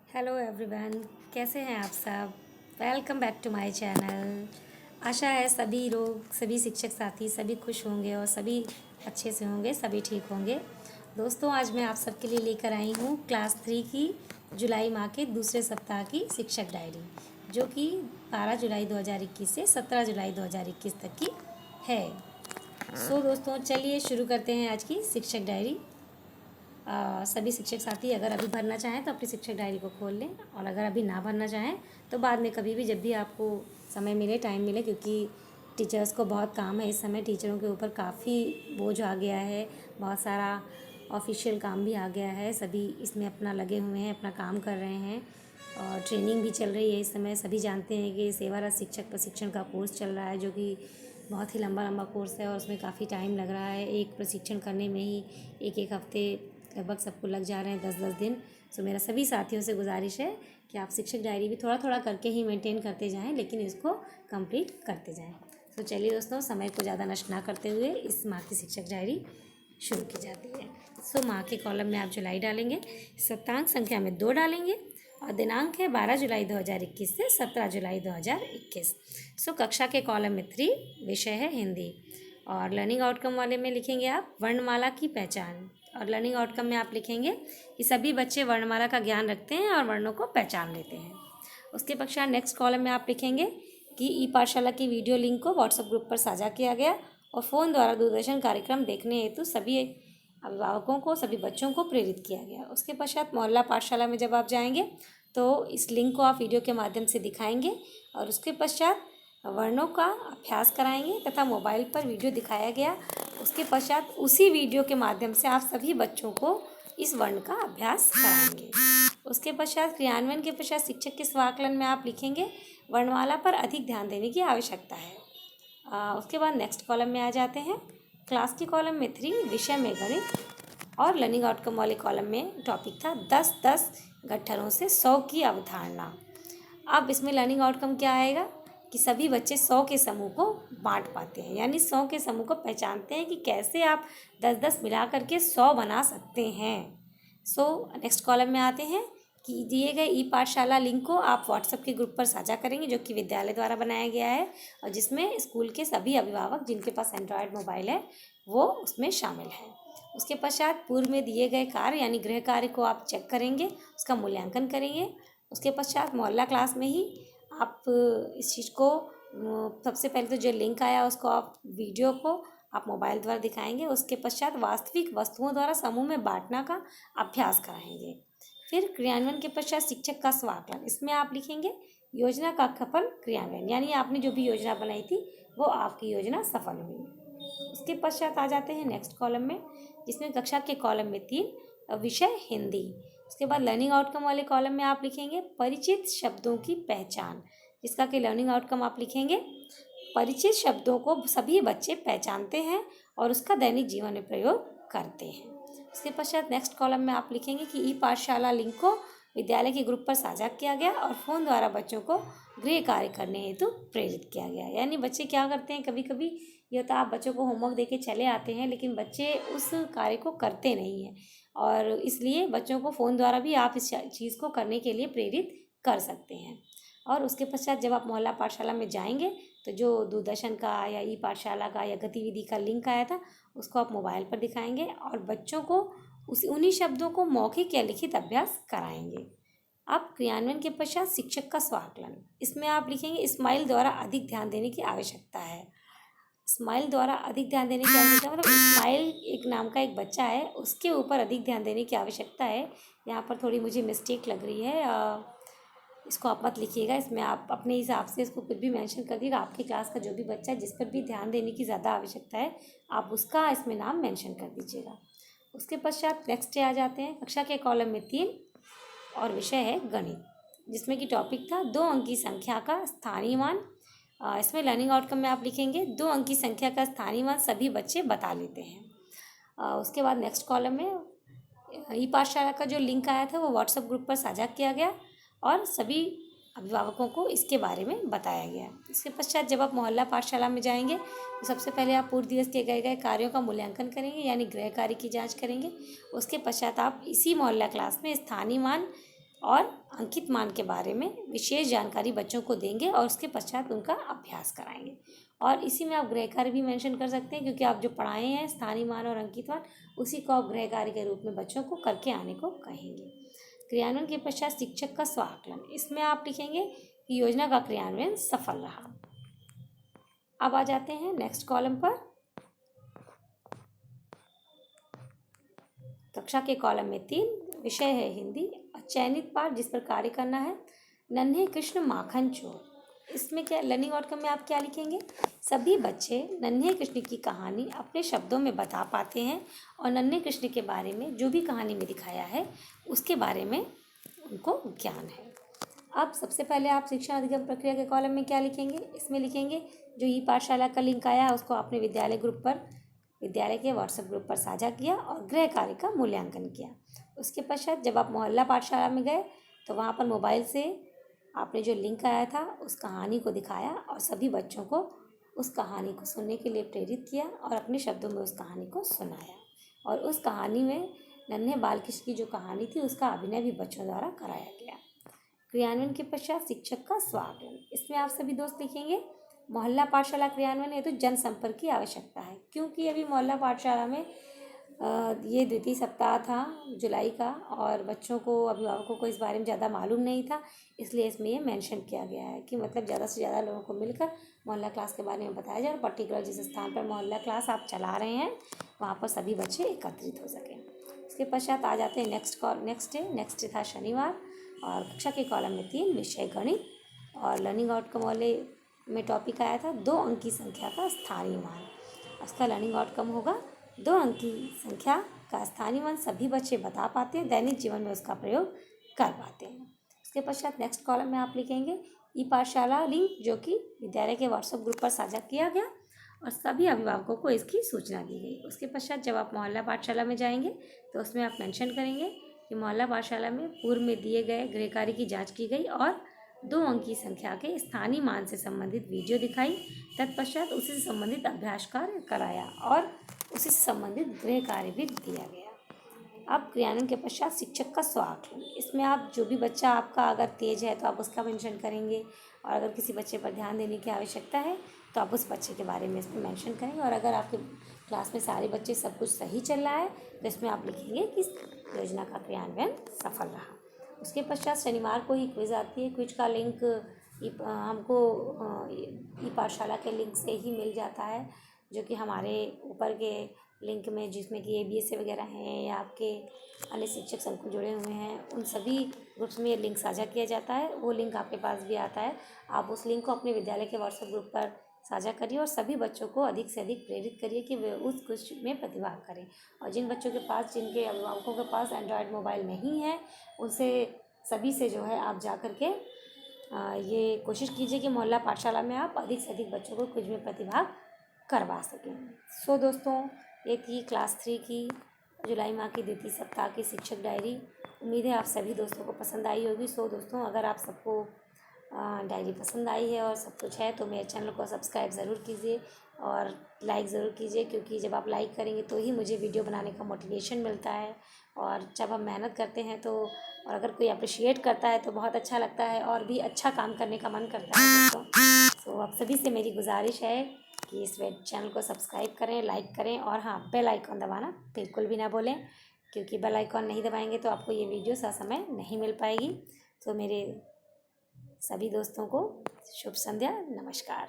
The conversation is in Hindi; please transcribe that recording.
हेलो एवरीवन, कैसे हैं आप सब। Welcome back to my channel. आशा है सभी लोग, सभी शिक्षक साथी सभी खुश होंगे और सभी अच्छे से होंगे, सभी ठीक होंगे। दोस्तों, आज मैं आप सबके लिए लेकर आई हूँ क्लास 3 की जुलाई माह के दूसरे सप्ताह की शिक्षक डायरी, जो कि 12 जुलाई 2021 से 17 जुलाई 2021 तक की है। दोस्तों, चलिए शुरू करते हैं आज की शिक्षक डायरी। सभी शिक्षक साथी अगर अभी भरना चाहें तो अपनी शिक्षक डायरी को खोल लें, और अगर अभी ना भरना चाहें तो बाद में कभी भी जब भी आपको समय मिले, टाइम मिले, क्योंकि टीचर्स को बहुत काम है इस समय। टीचरों के ऊपर काफ़ी बोझ आ गया है, बहुत सारा ऑफिशियल काम भी आ गया है। सभी इसमें अपना लगे हुए हैं, अपना काम कर रहे हैं, और ट्रेनिंग भी चल रही है इस समय। सभी जानते हैं कि सेवारत शिक्षक प्रशिक्षण का कोर्स चल रहा है, जो कि बहुत ही लंबा लंबा कोर्स है और उसमें काफ़ी टाइम लग रहा है। एक प्रशिक्षण करने में ही एक हफ्ते लगभग सबको लग जा रहे हैं, 10-10 दिन। मेरा सभी साथियों से गुजारिश है कि आप शिक्षक डायरी भी थोड़ा थोड़ा करके ही मेंटेन करते जाएं, लेकिन इसको कंप्लीट करते जाएं। चलिए दोस्तों, समय को ज़्यादा नष्ट ना करते हुए इस माह की शिक्षक डायरी शुरू की जाती है। माह के कॉलम में आप जुलाई डालेंगे, सप्तांक संख्या में 2 डालेंगे, और दिनांक है 12 जुलाई 2021 से 17 जुलाई 2021। कक्षा के कॉलम में 3, विषय है हिंदी, और लर्निंग आउटकम वाले में लिखेंगे आप वर्णमाला की पहचान। और लर्निंग आउटकम में आप लिखेंगे कि सभी बच्चे वर्णमाला का ज्ञान रखते हैं और वर्णों को पहचान लेते हैं। उसके पश्चात नेक्स्ट कॉलम में आप लिखेंगे कि ई पाठशाला की वीडियो लिंक को व्हाट्सएप ग्रुप पर साझा किया गया, और फ़ोन द्वारा दूरदर्शन कार्यक्रम देखने हेतु सभी अभिभावकों को, सभी बच्चों को प्रेरित किया गया। उसके पश्चात मोहल्ला पाठशाला में जब आप जाएंगे तो इस लिंक को आप वीडियो के माध्यम से दिखाएंगे, और उसके पश्चात वर्णों का अभ्यास कराएंगे तथा मोबाइल पर वीडियो दिखाया गया। उसके पश्चात उसी वीडियो के माध्यम से आप सभी बच्चों को इस वर्ण का अभ्यास कराएंगे। उसके पश्चात क्रियान्वयन के पश्चात शिक्षक के स्वाकलन में आप लिखेंगे वर्णमाला पर अधिक ध्यान देने की आवश्यकता है। उसके बाद नेक्स्ट कॉलम में आ जाते हैं। क्लास के कॉलम में 3, विषय में गणित, और लर्निंग आउटकम वाले कॉलम में टॉपिक था 10-10 गट्ठरों से 100 की अवधारणा। अब इसमें लर्निंग आउटकम क्या आएगा कि सभी बच्चे 100 के समूह को बांट पाते हैं, यानी 100 के समूह को पहचानते हैं कि कैसे आप 10-10 मिला करके 100 बना सकते हैं। नेक्स्ट कॉलम में आते हैं कि दिए गए ई पाठशाला लिंक को आप व्हाट्सएप के ग्रुप पर साझा करेंगे, जो कि विद्यालय द्वारा बनाया गया है, और जिसमें स्कूल के सभी अभिभावक जिनके पास एंड्रॉयड मोबाइल है वो उसमें शामिल है। उसके पश्चात पूर्व में दिए गए कार्य यानी गृह कार्य को आप चेक करेंगे, उसका मूल्यांकन करेंगे। उसके पश्चात मोहल्ला क्लास में ही आप इस चीज़ को सबसे पहले तो जो लिंक आया उसको आप वीडियो को आप मोबाइल द्वारा दिखाएंगे। उसके पश्चात वास्तविक वस्तुओं द्वारा समूह में बांटना का अभ्यास कराएंगे। फिर क्रियान्वयन के पश्चात शिक्षक का स्वाकलन, इसमें आप लिखेंगे योजना का सफल क्रियान्वयन, यानी आपने जो भी योजना बनाई थी वो आपकी योजना सफल हुई। उसके पश्चात आ जाते हैं नेक्स्ट कॉलम में, जिसमें कक्षा के कॉलम में 3, विषय हिंदी। उसके बाद लर्निंग आउटकम वाले कॉलम में आप लिखेंगे परिचित शब्दों की पहचान, जिसका कि लर्निंग आउटकम आप लिखेंगे परिचित शब्दों को सभी बच्चे पहचानते हैं और उसका दैनिक जीवन में प्रयोग करते हैं। उसके पश्चात नेक्स्ट कॉलम में आप लिखेंगे कि ई पाठशाला लिंक को विद्यालय के ग्रुप पर साझा किया गया और फ़ोन द्वारा बच्चों को गृह कार्य करने हेतु प्रेरित किया गया। यानी बच्चे क्या करते हैं, कभी कभी ये होता है आप बच्चों को होमवर्क दे के चले आते हैं, लेकिन बच्चे उस कार्य को करते नहीं हैं, और इसलिए बच्चों को फ़ोन द्वारा भी आप इस चीज़ को करने के लिए प्रेरित कर सकते हैं। और उसके पश्चात जब आप मोहल्ला पाठशाला में जाएंगे तो जो दूरदर्शन का या ई पाठशाला का या गतिविधि का लिंक आया था उसको आप मोबाइल पर दिखाएंगे, और बच्चों को उन्हीं शब्दों को मौखिक या लिखित अभ्यास कराएंगे। अब क्रियान्वयन के पश्चात शिक्षक का स्वाकलन, इसमें आप लिखेंगे स्माइल द्वारा अधिक ध्यान देने की आवश्यकता है। स्माइल द्वारा अधिक ध्यान देने की आवश्यकता मतलब स्माइल एक नाम का एक बच्चा है, उसके ऊपर अधिक ध्यान देने की आवश्यकता है। यहाँ पर थोड़ी मुझे मिस्टेक लग रही है, इसको आप मत लिखिएगा, इसमें आप अपने हिसाब से इसको कुछ भी मेंशन कर दीजिएगा। आपकी क्लास का जो भी बच्चा है जिस पर भी ध्यान देने की ज़्यादा आवश्यकता है आप उसका इसमें नाम मेंशन कर दीजिएगा। उसके पश्चात नेक्स्ट आ जाते हैं कक्षा के कॉलम में 3, और विषय है गणित, जिसमें कि टॉपिक था 2 अंक की संख्या का स्थानीय मान। इसमें लर्निंग आउटकम में आप लिखेंगे 2 अंक की संख्या का स्थानीय मान सभी बच्चे बता लेते हैं। उसके बाद नेक्स्ट कॉलम में ई पाठशाला का जो लिंक आया था वो व्हाट्सएप ग्रुप पर साझा किया गया और सभी अभिभावकों को इसके बारे में बताया गया। इसके पश्चात जब आप मोहल्ला पाठशाला में जाएंगे तो सबसे पहले आप पूर्व दिवस के गए कार्यों का मूल्यांकन करेंगे, यानी गृह कार्य की जांच करेंगे। उसके पश्चात आप इसी मोहल्ला क्लास में स्थानीय मान और अंकित मान के बारे में विशेष जानकारी बच्चों को देंगे और उसके पश्चात उनका अभ्यास कराएंगे। और इसी में आप गृह कार्य भी मेंशन कर सकते हैं, क्योंकि आप जो पढ़ाए हैं स्थानीय मान और अंकित मान, उसी को आप गृह कार्य के रूप में बच्चों को करके आने को कहेंगे। क्रियान्वयन के पश्चात शिक्षक का स्वाकलन, इसमें आप लिखेंगे कि योजना का क्रियान्वयन सफल रहा। अब आ जाते हैं नेक्स्ट कॉलम पर। कक्षा के कॉलम में 3 विषय है हिंदी। चयनित पाठ जिस पर कार्य करना है, नन्हे कृष्ण माखन चोर। इसमें क्या लर्निंग आउटकम में आप क्या लिखेंगे? सभी बच्चे नन्हे कृष्ण की कहानी अपने शब्दों में बता पाते हैं और नन्हे कृष्ण के बारे में जो भी कहानी में दिखाया है उसके बारे में उनको ज्ञान है। अब सबसे पहले आप शिक्षा अधिगम प्रक्रिया के कॉलम में क्या लिखेंगे? इसमें लिखेंगे जो ई पाठशाला का लिंक आया है उसको आपने विद्यालय के व्हाट्सएप ग्रुप पर साझा किया और गृह कार्य का मूल्यांकन किया। उसके पश्चात जब आप मोहल्ला पाठशाला में गए तो वहाँ पर मोबाइल से आपने जो लिंक आया था उस कहानी को दिखाया और सभी बच्चों को उस कहानी को सुनने के लिए प्रेरित किया और अपने शब्दों में उस कहानी को सुनाया। और उस कहानी में नन्हे बालकृष्ण की जो कहानी थी उसका अभिनय भी बच्चों द्वारा कराया गया। क्रियान्वयन के पश्चात शिक्षक का स्वागत, इसमें आप सभी दोस्त लिखेंगे मोहल्ला पाठशाला क्रियान्वयन हेतु जनसंपर्क की आवश्यकता है, क्योंकि अभी मोहल्ला पाठशाला में ये द्वितीय सप्ताह था जुलाई का और बच्चों को अभिभावकों को इस बारे में ज़्यादा मालूम नहीं था, इसलिए इसमें ये मेंशन किया गया है कि मतलब ज़्यादा से ज़्यादा लोगों को मिलकर मोहल्ला क्लास के बारे में बताया जाए और पर्टिकुलर जिस स्थान पर मोहल्ला क्लास आप चला रहे हैं वहाँ पर सभी बच्चे एकत्रित हो सकें। इसके पश्चात आ जाते हैं नेक्स्ट था शनिवार और कक्षा के कॉलम में 3 विषय गणित और लर्निंग आउटकम वाले में टॉपिक आया था 2 अंक की संख्या का स्थानीय मान। उसका लर्निंग आउटकम होगा 2 अंक की संख्या का स्थानीय मान सभी बच्चे बता पाते हैं, दैनिक जीवन में उसका प्रयोग कर पाते हैं। उसके पश्चात नेक्स्ट कॉलम में आप लिखेंगे ई पाठशाला लिंक जो कि विद्यालय के व्हाट्सएप ग्रुप पर साझा किया गया और सभी अभिभावकों को इसकी सूचना दी गई। उसके पश्चात जब आप मोहल्ला पाठशाला में जाएंगे तो उसमें आप मेंशन करेंगे कि मोहल्ला पाठशाला में पूर्व में दिए गए गृह कार्य की जाँच की गई और 2 अंक की संख्या के स्थानीय मान से संबंधित वीडियो दिखाई, तत्पश्चात उसी से संबंधित अभ्यास कार्य कराया और उसी से संबंधित गृह कार्य भी दिया गया। अब क्रियान्वयन के पश्चात शिक्षक का स्वाकलन, इसमें आप जो भी बच्चा आपका अगर तेज है तो आप उसका मेंशन करेंगे और अगर किसी बच्चे पर ध्यान देने की आवश्यकता है तो आप उस बच्चे के बारे में इसमें मेंशन करेंगे और अगर आपके क्लास में सारे बच्चे सब कुछ सही चल रहा है तो इसमें आप लिखेंगे कि योजना का क्रियान्वयन सफल रहा। उसके पश्चात शनिवार को ही क्विज आती है। क्विज का लिंक हमको ई पाठशाला के लिंक से ही मिल जाता है, जो कि हमारे ऊपर के लिंक में जिसमें कि ABSA वगैरह हैं या आपके अन्य शिक्षक संकुल जुड़े हुए हैं उन सभी ग्रुप्स में ये लिंक साझा किया जाता है। वो लिंक आपके पास भी आता है, आप उस लिंक को अपने विद्यालय के व्हाट्सएप ग्रुप पर साझा करिए और सभी बच्चों को अधिक से अधिक प्रेरित करिए कि वे उस क्विज में प्रतिभाग करें। और जिन बच्चों के पास जिनके अभिभावकों के पास एंड्रॉयड मोबाइल नहीं है उनसे सभी से जो है आप जा कर के ये कोशिश कीजिए कि मोहल्ला पाठशाला में आप अधिक से अधिक बच्चों को क्विज में प्रतिभाग करवा सकें। सो दोस्तों, ये थी क्लास 3 की जुलाई माह की द्वितीय सप्ताह की शिक्षक डायरी। उम्मीद है आप सभी दोस्तों को पसंद आई होगी। सो दोस्तों, अगर आप सबको डायरी पसंद आई है और सब कुछ है तो मेरे चैनल को सब्सक्राइब ज़रूर कीजिए और लाइक ज़रूर कीजिए, क्योंकि जब आप लाइक करेंगे तो ही मुझे वीडियो बनाने का मोटिवेशन मिलता है। और जब हम मेहनत करते हैं तो और अगर कोई अप्रिशिएट करता है तो बहुत अच्छा लगता है और भी अच्छा काम करने का मन करता है दोस्तों। सो आप सभी से मेरी गुजारिश है कि इस चैनल को सब्सक्राइब करें, लाइक करें और हाँ, बेल आइकॉन दबाना बिल्कुल भी ना भूलें, क्योंकि बेल आइकॉन नहीं दबाएंगे तो आपको ये वीडियो ससमय नहीं मिल पाएगी। तो मेरे सभी दोस्तों को शुभ संध्या, नमस्कार।